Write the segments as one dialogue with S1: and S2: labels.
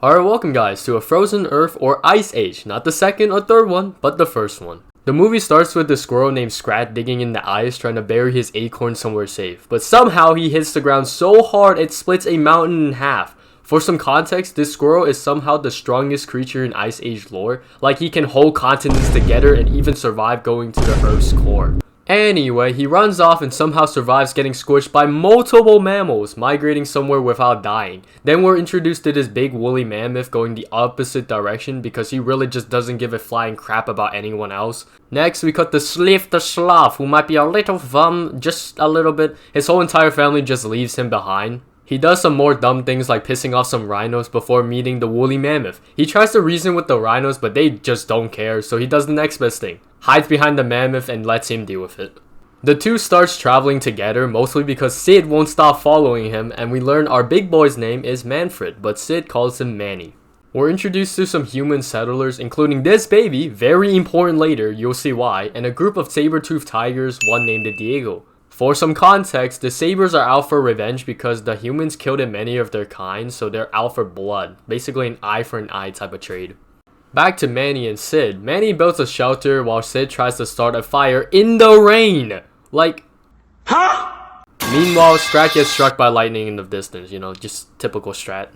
S1: Alright, welcome guys to a Frozen Earth or Ice Age, not the second or third one, but the first one. The movie starts with the squirrel named Scrat digging in the ice trying to bury his acorn somewhere safe, but somehow he hits the ground so hard it splits a mountain in half. For some context, this squirrel is somehow the strongest creature in Ice Age lore, like he can hold continents together and even survive going to the Earth's core. Anyway, he runs off and somehow survives getting squished by multiple mammals, migrating somewhere without dying. Then we're introduced to this big woolly mammoth going the opposite direction because he really just doesn't give a flying crap about anyone else. Next, we cut to Sliff the Sloth, who might be a little just a little bit. His whole entire family just leaves him behind. He does some more dumb things like pissing off some rhinos before meeting the woolly mammoth. He tries to reason with the rhinos, but they just don't care, so he does the next best thing. Hides behind the mammoth and lets him deal with it. The two starts traveling together, mostly because Sid won't stop following him, and we learn our big boy's name is Manfred, but Sid calls him Manny. We're introduced to some human settlers, including this baby, very important later, you'll see why, and a group of saber-toothed tigers, one named Diego. For some context, the sabers are out for revenge because the humans killed many of their kind, so they're out for blood. Basically an eye for an eye type of trade. Back to Manny and Sid. Manny builds a shelter while Sid tries to start a fire in the rain! Huh? Meanwhile, Strat gets struck by lightning in the distance, just typical Strat.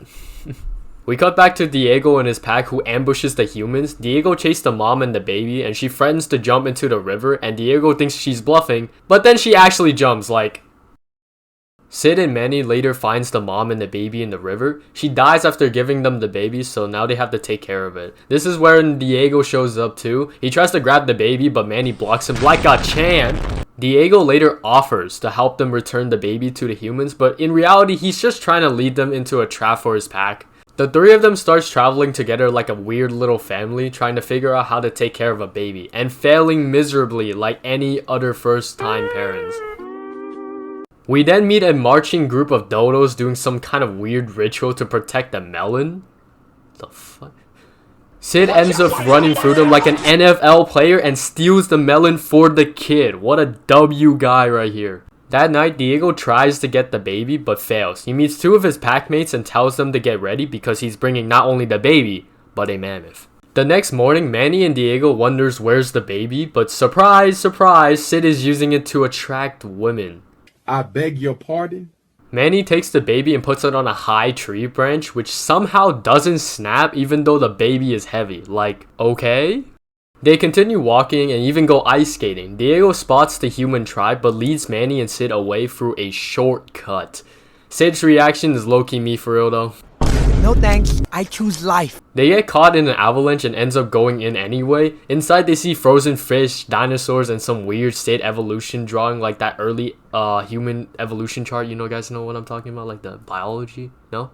S1: We cut back to Diego and his pack who ambushes the humans. Diego chases the mom and the baby and she threatens to jump into the river and Diego thinks she's bluffing, but then she actually jumps Sid and Manny later finds the mom and the baby in the river. She dies after giving them the baby, so now they have to take care of it. This is where Diego shows up too. He tries to grab the baby, but Manny blocks him like a champ. Diego later offers to help them return the baby to the humans, but in reality, he's just trying to lead them into a trap for his pack. The three of them starts traveling together like a weird little family, trying to figure out how to take care of a baby, and failing miserably like any other first-time parents. We then meet a marching group of dodos doing some kind of weird ritual to protect the melon. The fuck? Sid ends up running through them like an NFL player and steals the melon for the kid. What a W guy right here. That night, Diego tries to get the baby, but fails. He meets two of his packmates and tells them to get ready because he's bringing not only the baby, but a mammoth. The next morning, Manny and Diego wonders where's the baby, but surprise, surprise, Sid is using it to attract women.
S2: I beg your pardon?
S1: Manny takes the baby and puts it on a high tree branch, which somehow doesn't snap even though the baby is heavy. Okay? They continue walking and even go ice skating. Diego spots the human tribe but leads Manny and Sid away through a shortcut. Sid's reaction is low-key me for real though.
S3: No thanks, I choose life.
S1: They get caught in an avalanche and ends up going in anyway. Inside they see frozen fish, dinosaurs, and some weird state evolution drawing like that early human evolution chart. You guys know what I'm talking about? Like the biology? No?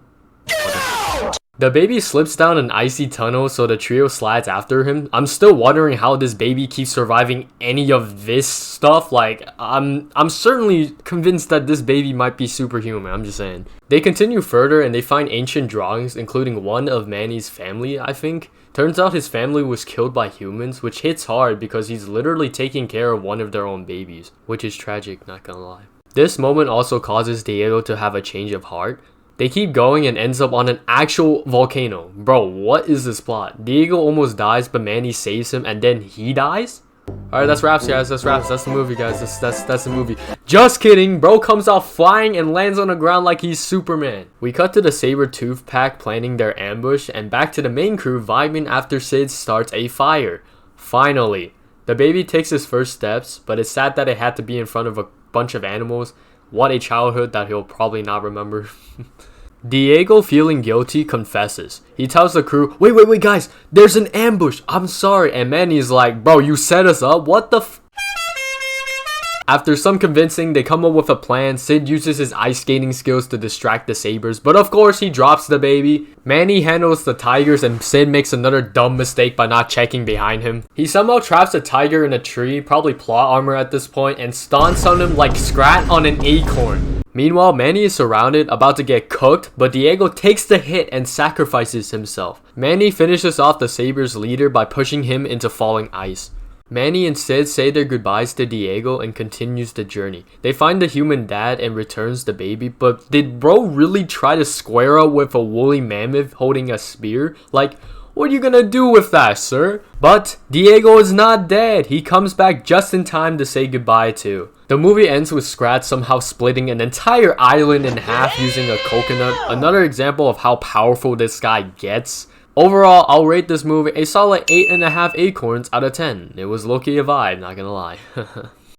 S1: The baby slips down an icy tunnel, so the trio slides after him. I'm still wondering how this baby keeps surviving any of this stuff. I'm certainly convinced that this baby might be superhuman, I'm just saying. They continue further and they find ancient drawings, including one of Manny's family, I think. Turns out his family was killed by humans, which hits hard because he's literally taking care of one of their own babies, which is tragic, not gonna lie. This moment also causes Diego to have a change of heart. They keep going and ends up on an actual volcano. Bro, what is this plot? Diego almost dies, but Manny saves him, and then he dies? Alright, that's wraps, guys. That's wraps. That's the movie, guys. That's the movie. Just kidding. Bro comes out flying and lands on the ground like he's Superman. We cut to the saber-tooth pack planning their ambush, and back to the main crew vibing after Sid starts a fire. Finally. The baby takes his first steps, but it's sad that it had to be in front of a bunch of animals. What a childhood that he'll probably not remember. Diego, feeling guilty, confesses. He tells the crew, wait guys, there's an ambush, I'm sorry. And Manny's like, bro, you set us up, what the f. After some convincing, they come up with a plan. Sid uses his ice skating skills to distract the sabers, but of course he drops the baby. Manny handles the tigers and Sid makes another dumb mistake by not checking behind him. He somehow traps a tiger in a tree, probably plot armor at this point, and stomps on him like Scrat on an acorn. Meanwhile, Manny is surrounded, about to get cooked, but Diego takes the hit and sacrifices himself. Manny finishes off the sabers leader by pushing him into falling ice. Manny and Sid say their goodbyes to Diego and continues the journey. They find the human dad and returns the baby, but did bro really try to square up with a woolly mammoth holding a spear? Like, what are you gonna do with that, sir? But Diego is not dead. He comes back just in time to say goodbye too. The movie ends with Scrat somehow splitting an entire island in half using a coconut. Another example of how powerful this guy gets. Overall, I'll rate this movie a solid 8.5 acorns out of 10. It was low-key a vibe, not gonna lie.